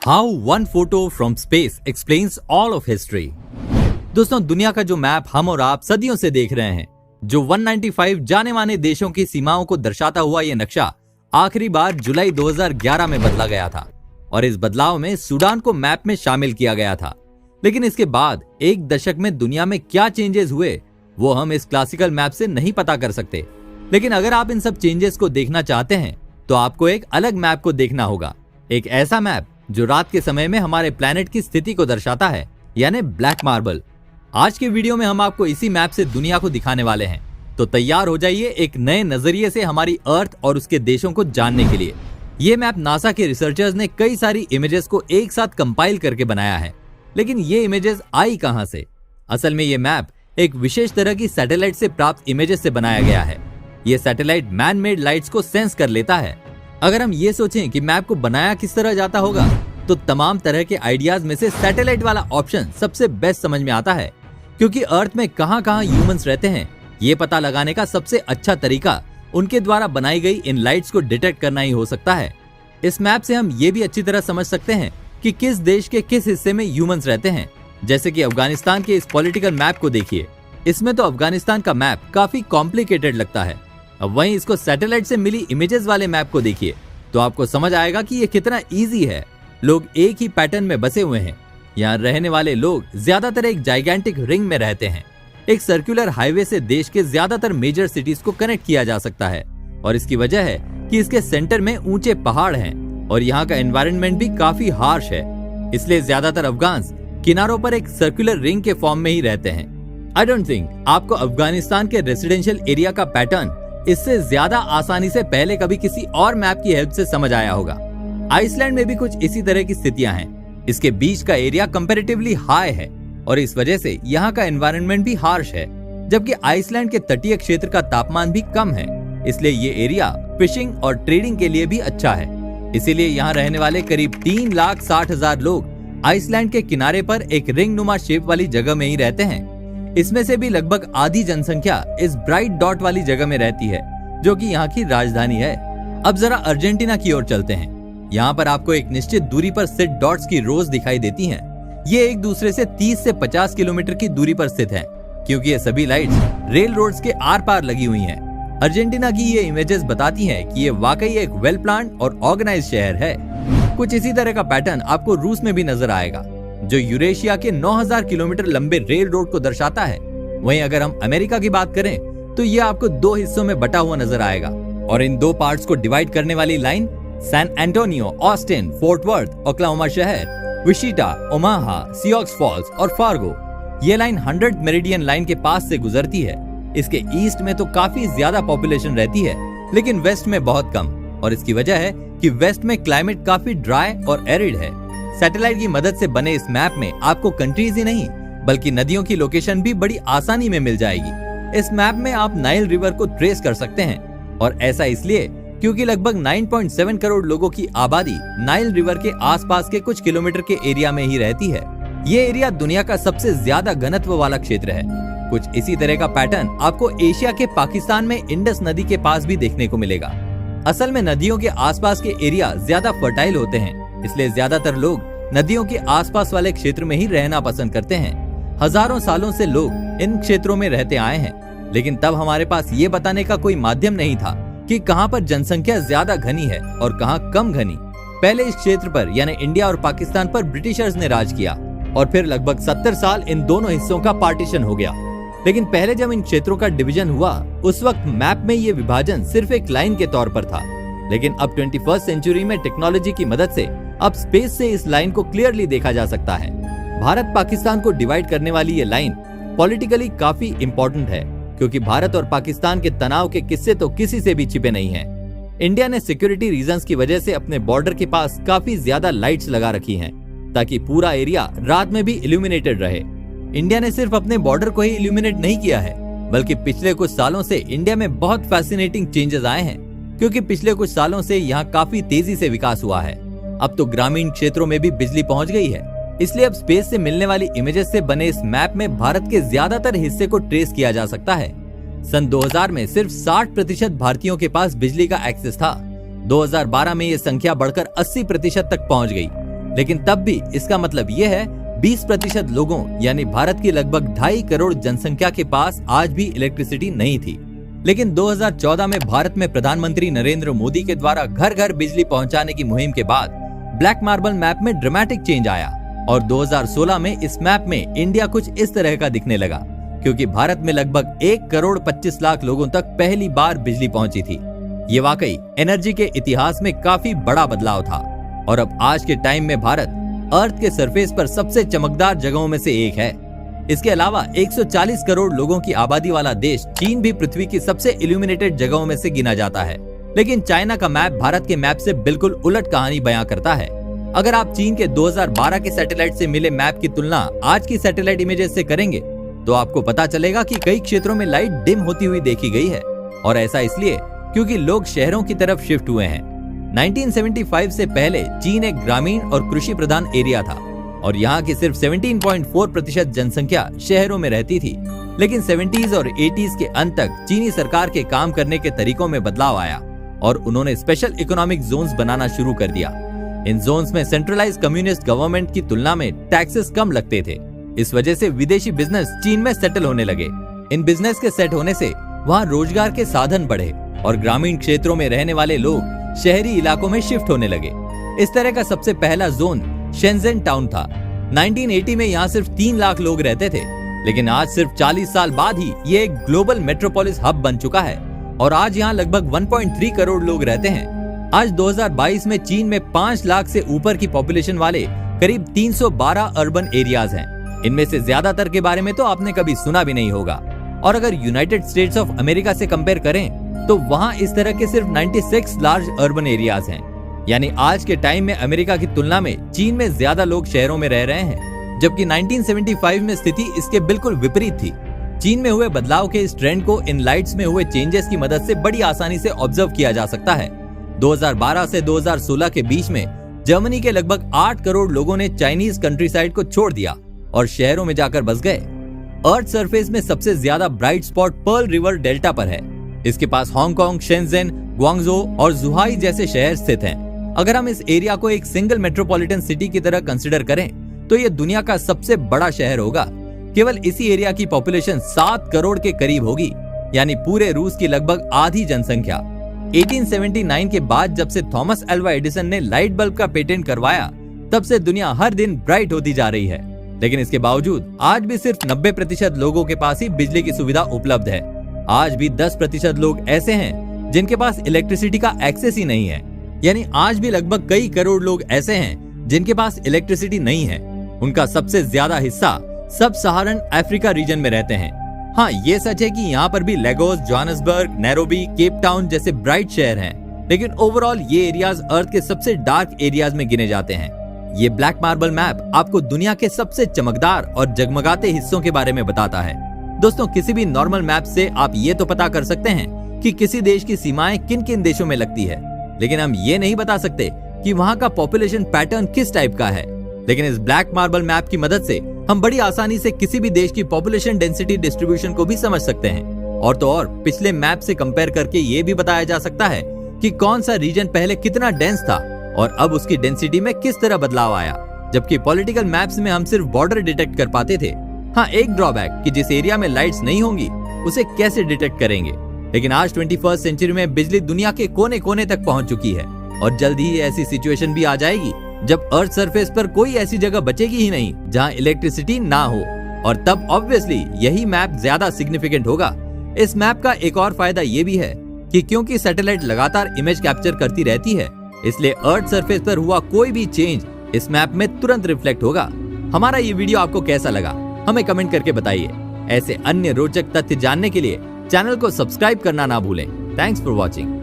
How one photo from space explains all of history. दोस्तों, दुनिया का जो मैप हम और आप सदियों से देख रहे हैं, जो 195 जाने माने देशों की सीमाओं को दर्शाता हुआ ये नक्शा आखिरी बार जुलाई 2011 में बदला गया था और इस बदलाव में सूडान को मैप में शामिल किया गया था। लेकिन इसके बाद एक दशक में दुनिया में क्या चेंजेस हुए वो हम इस क्लासिकल मैप से नहीं पता कर सकते। लेकिन अगर आप इन सब चेंजेस को देखना चाहते हैं तो आपको एक अलग मैप को देखना होगा, एक ऐसा मैप जो रात के समय में हमारे प्लैनेट की स्थिति को दर्शाता है, यानी ब्लैक मार्बल। आज के वीडियो में हम आपको इसी मैप से दुनिया को दिखाने वाले हैं, तो तैयार हो जाइए एक नए नजरिए से हमारी अर्थ और उसके देशों को जानने के लिए। ये मैप नासा के रिसर्चर्स ने कई सारी इमेजेस को एक साथ कंपाइल करके बनाया है, लेकिन ये इमेजेस आई कहां से? असल में ये मैप एक विशेष तरह की सैटेलाइट से प्राप्त इमेजेस से बनाया गया है। ये सैटेलाइट मैन मेड लाइट्स को सेंस कर लेता है। अगर हम ये सोचें कि मैप को बनाया किस तरह जाता होगा, तो तमाम तरह के आइडियाज में से सैटेलाइट वाला ऑप्शन सबसे बेस्ट समझ में आता है, क्योंकि अर्थ में कहां कहां ह्यूमंस रहते हैं ये पता लगाने का सबसे अच्छा तरीका उनके द्वारा बनाई गई इन लाइट्स को डिटेक्ट करना ही हो सकता है। इस मैप से हम ये भी अच्छी तरह समझ सकते हैं कि किस देश के किस हिस्से में ह्यूमंस रहते हैं। जैसे कि अफगानिस्तान के इस पॉलिटिकल मैप को देखिए, इसमें तो अफगानिस्तान का मैप काफी कॉम्प्लिकेटेड लगता है। अब वहीं इसको सैटेलाइट से मिली इमेजेस वाले मैप को देखिए तो आपको समझ आएगा कि ये कितना इजी है। लोग एक ही पैटर्न में बसे हुए हैं। यहाँ रहने वाले लोग ज्यादातर एक जाइगेंटिक रिंग में रहते हैं। एक सर्कुलर हाईवे से देश के ज्यादातर मेजर सिटीज को कनेक्ट किया जा सकता है और इसकी वजह है कि इसके सेंटर में ऊंचे पहाड़ हैं और यहाँ का एनवायरनमेंट भी काफी हार्श है। इसलिए ज्यादातर अफगान्स किनारों पर एक सर्कुलर रिंग के फॉर्म में ही रहते हैं। आई डोंट थिंक आपको अफगानिस्तान के रेसिडेंशियल एरिया का पैटर्न इससे ज्यादा आसानी से पहले कभी किसी और मैप की हेल्प से समझ आया होगा। आइसलैंड में भी कुछ इसी तरह की स्थितियां हैं। इसके बीच का एरिया कंपैरेटिवली हाई है और इस वजह से यहाँ का एनवायरनमेंट भी हार्श है, जबकि आइसलैंड के तटीय क्षेत्र का तापमान भी कम है। इसलिए ये एरिया फिशिंग और ट्रेडिंग के लिए भी अच्छा है। इसीलिए यहाँ रहने वाले करीब 3,60,000 लोग आइसलैंड के किनारे पर एक रिंग नुमा शेप वाली जगह में ही रहते हैं। इसमें से भी लगभग आधी जनसंख्या इस ब्राइट डॉट वाली जगह में रहती है, जो कि यहाँ की राजधानी है। अब जरा अर्जेंटीना की ओर चलते हैं। यहाँ पर आपको एक निश्चित दूरी पर स्थित डॉट्स की रोज दिखाई देती हैं। ये एक दूसरे से 30 से 50 किलोमीटर की दूरी पर स्थित हैं, क्योंकि ये सभी लाइट्स रेल रोड्स के आर पार लगी हुई हैं। अर्जेंटीना की ये इमेजेस बताती हैं कि ये वाकई एक वेल प्लान्ड और ऑर्गेनाइज्ड शहर है। कुछ इसी तरह का पैटर्न आपको रूस में भी नजर आएगा, जो यूरेशिया के 9,000 किलोमीटर लंबे रेल रोड को दर्शाता है। वहीं अगर हम अमेरिका की बात करें तो ये आपको 2 हिस्सों में बटा हुआ नजर आएगा और इन 2 पार्ट्स को डिवाइड करने वाली line San Antonio, Austin, Fort Worth, Oklahoma शहर, विशिटा, ओमाहा, सियोक्स फॉल्स और फार्गो, ये लाइन 100th मेरिडियन लाइन के पास से गुजरती है। इसके ईस्ट में तो काफी ज्यादा पॉपुलेशन रहती है, लेकिन वेस्ट में बहुत कम, और इसकी वजह है कि वेस्ट में क्लाइमेट काफी ड्राई और एरिड है। सैटेलाइट की मदद से बने इस मैप में आपको कंट्रीज ही नहीं बल्कि नदियों की लोकेशन भी बड़ी आसानी में मिल जाएगी। इस मैप में आप नाइल रिवर को ट्रेस कर सकते हैं, और ऐसा इसलिए क्योंकि लगभग 9.7 करोड़ लोगों की आबादी नाइल रिवर के आसपास के कुछ किलोमीटर के एरिया में ही रहती है। ये एरिया दुनिया का सबसे ज्यादा घनत्व वाला क्षेत्र है। कुछ इसी तरह का पैटर्न आपको एशिया के पाकिस्तान में इंडस नदी के पास भी देखने को मिलेगा। असल में नदियों के आसपास के एरिया ज्यादा फर्टाइल होते हैं, इसलिए ज्यादातर लोग नदियों के आसपास वाले क्षेत्र में ही रहना पसंद करते हैं। हजारों सालों से लोग इन क्षेत्रों में रहते आए हैं, लेकिन तब हमारे पास ये बताने का कोई माध्यम नहीं था कि कहां पर जनसंख्या ज्यादा घनी है और कहां कम घनी। पहले इस क्षेत्र पर यानी इंडिया और पाकिस्तान पर ब्रिटिशर्स ने राज किया और फिर लगभग 70 साल इन दोनों हिस्सों का पार्टीशन हो गया। लेकिन पहले जब इन क्षेत्रों का डिवीजन हुआ उस वक्त मैप में ये विभाजन सिर्फ एक लाइन के तौर पर था, लेकिन अब 21st सेंचुरी में टेक्नोलॉजी की मदद से अब स्पेस से इस लाइन को क्लियरली देखा जा सकता है। भारत पाकिस्तान को डिवाइड करने वाली ये लाइन पॉलिटिकली काफी इम्पोर्टेंट है, क्योंकि भारत और पाकिस्तान के तनाव के किस्से तो किसी से भी छिपे नहीं हैं। इंडिया ने सिक्योरिटी रीजंस की वजह से अपने बॉर्डर के पास काफी ज्यादा लाइट्स लगा रखी हैं, ताकि पूरा एरिया रात में भी इल्यूमिनेटेड रहे। इंडिया ने सिर्फ अपने बॉर्डर को ही इल्यूमिनेट नहीं किया है, बल्कि पिछले कुछ सालों से इंडिया में बहुत फैसिनेटिंग चेंजेस आए हैं, क्योंकि पिछले कुछ सालों से यहाँ काफी तेजी से विकास हुआ है। अब तो ग्रामीण क्षेत्रों में भी बिजली पहुंच गई है, इसलिए अब स्पेस से मिलने वाली इमेजेस से बने इस मैप में भारत के ज्यादातर हिस्से को ट्रेस किया जा सकता है। सन 2000 में सिर्फ 60% भारतीयों के पास बिजली का एक्सेस था। 2012 में ये संख्या बढ़कर 80% तक पहुंच गई। लेकिन तब भी इसका मतलब यह है 20% लोगों यानी भारत की लगभग 2.5 करोड़ जनसंख्या के पास आज भी इलेक्ट्रिसिटी नहीं थी। लेकिन 2014 में भारत में प्रधानमंत्री नरेंद्र मोदी के द्वारा घर घर बिजली पहुंचाने की मुहिम के बाद ब्लैक मार्बल मैप में ड्रामेटिक चेंज आया और 2016 में इस मैप में इंडिया कुछ इस तरह का दिखने लगा, क्योंकि भारत में लगभग 1 करोड़ 25 लाख लोगों तक पहली बार बिजली पहुंची थी। ये वाकई एनर्जी के इतिहास में काफी बड़ा बदलाव था और अब आज के टाइम में भारत अर्थ के सरफेस पर सबसे चमकदार जगहों में से एक है। इसके अलावा 140 करोड़ लोगों की आबादी वाला देश चीन भी पृथ्वी की सबसे इल्यूमिनेटेड जगहों में से गिना जाता है। लेकिन चाइना का मैप भारत के मैप से बिल्कुल उलट कहानी बयां करता है। अगर आप चीन के 2012 के सैटेलाइट से मिले मैप की तुलना आज की सैटेलाइट इमेजेस से करेंगे तो आपको पता चलेगा कि कई क्षेत्रों में लाइट डिम होती हुई देखी गई है, और ऐसा इसलिए क्योंकि लोग शहरों की तरफ शिफ्ट हुए हैं। 1975 से पहले चीन एक ग्रामीण और कृषि प्रधान एरिया था और यहाँ की सिर्फ 17.4% जनसंख्या शहरों में रहती थी। लेकिन 70s और 80s के अंत तक चीनी सरकार के काम करने के तरीकों में बदलाव आया और उन्होंने स्पेशल इकोनॉमिक जोन्स बनाना शुरू कर दिया। इन जोन्स में सेंट्रलाइज कम्युनिस्ट गवर्नमेंट की तुलना में टैक्सेस कम लगते थे। इस वजह से विदेशी बिजनेस चीन में सेटल होने लगे। इन बिजनेस के सेट होने से वहाँ रोजगार के साधन बढ़े और ग्रामीण क्षेत्रों में रहने वाले लोग शहरी इलाकों में शिफ्ट होने लगे। इस तरह का सबसे पहला जोन शेंजेन टाउन था। 1980 में यहाँ सिर्फ 3 लाख लोग रहते थे, लेकिन आज सिर्फ 40 साल बाद ही ये एक ग्लोबल मेट्रोपोलिस हब बन चुका है और आज यहाँ लगभग 1.3 करोड़ लोग रहते हैं। आज 2022 में चीन में 5 लाख से ऊपर की पॉपुलेशन वाले करीब 312 अर्बन एरियाज हैं। इनमें से ज्यादातर के बारे में तो आपने कभी सुना भी नहीं होगा। और अगर यूनाइटेड स्टेट्स ऑफ अमेरिका से कंपेयर करें तो वहाँ इस तरह के सिर्फ 96 लार्ज अर्बन एरियाज हैं। यानी आज के टाइम में अमेरिका की तुलना में चीन में ज्यादा लोग शहरों में रह रहे हैं, जबकि 1975 में स्थिति इसके बिल्कुल विपरीत थी। चीन में हुए बदलाव के इस ट्रेंड को इन लाइट्स में हुए चेंजेस की मदद से बड़ी आसानी से ऑब्जर्व किया जा सकता है। 2012 से 2016 के बीच में जर्मनी के लगभग 8 करोड़ लोगों ने चाइनीज कंट्रीसाइड को छोड़ दिया और शहरों में जाकर बस गए। अर्थ सरफेस में सबसे ज्यादा bright spot Pearl River Delta पर है। इसके पास हांगकांग, शेंजेन, ग्वांगझो और जुहाई जैसे शहर स्थित हैं। अगर हम इस एरिया को एक सिंगल मेट्रोपॉलिटन सिटी की तरह कंसिडर करें तो ये दुनिया का सबसे बड़ा शहर होगा। केवल इसी एरिया की पॉपुलेशन 7 करोड़ के करीब होगी, यानी पूरे रूस की लगभग आधी जनसंख्या। 1879 के बाद जब से थॉमस अल्वा एडिसन ने लाइट बल्ब का पेटेंट करवाया, तब से दुनिया हर दिन ब्राइट होती जा रही है। लेकिन इसके बावजूद आज भी सिर्फ 90% लोगों के पास ही बिजली की सुविधा उपलब्ध है। आज भी 10% लोग ऐसे हैं जिनके पास इलेक्ट्रिसिटी का एक्सेस ही नहीं है। यानी आज भी लगभग कई करोड़ लोग ऐसे हैं जिनके पास इलेक्ट्रिसिटी नहीं है। उनका सबसे ज्यादा हिस्सा सब सहारन अफ्रीका रीजन में रहते हैं। हाँ, ये सच है कि यहाँ पर भी Lagos, Johannesburg, Nairobi, Cape Town जैसे ब्राइट शहर हैं, लेकिन ओवरऑल ये एरियाज अर्थ के सबसे डार्क एरियाज में गिने जाते हैं। ये ब्लैक मार्बल मैप आपको दुनिया के सबसे चमकदार और जगमगाते हिस्सों के बारे में बताता है। दोस्तों, किसी भी नॉर्मल मैप से आप ये तो पता कर सकते हैं कि किसी देश की सीमाएं किन किन देशों में लगती है, लेकिन हम ये नहीं बता सकते कि वहाँ का पॉपुलेशन पैटर्न किस टाइप का है। लेकिन इस ब्लैक मार्बल मैप की मदद से हम बड़ी आसानी से किसी भी देश की पॉपुलेशन डेंसिटी डिस्ट्रीब्यूशन को भी समझ सकते हैं। और तो और पिछले मैप से कंपेयर करके ये भी बताया जा सकता है कि कौन सा रीजन पहले कितना डेंस था और अब उसकी डेंसिटी में किस तरह बदलाव आया। जबकि पॉलिटिकल मैप्स में हम सिर्फ बॉर्डर डिटेक्ट कर पाते थे। हाँ, एक ड्रॉबैक कि जिस एरिया में लाइट्स नहीं होंगी उसे कैसे डिटेक्ट करेंगे। लेकिन आज 21वीं सेंचुरी में बिजली दुनिया के कोने कोने तक पहुंच चुकी है और जल्द ही ऐसी सिचुएशन भी आ जाएगी जब अर्थ सरफेस पर कोई ऐसी जगह बचेगी ही नहीं जहां इलेक्ट्रिसिटी ना हो, और तब ऑब्वियसली यही मैप ज्यादा सिग्निफिकेंट होगा। इस मैप का एक और फायदा ये भी है कि क्योंकि सैटेलाइट लगातार इमेज कैप्चर करती रहती है, इसलिए अर्थ सरफेस पर हुआ कोई भी चेंज इस मैप में तुरंत रिफ्लेक्ट होगा। हमारा ये वीडियो आपको कैसा लगा हमें कमेंट करके बताइए। ऐसे अन्य रोचक तथ्य जानने के लिए चैनल को सब्सक्राइब करना ना भूलें। Thanks for watching.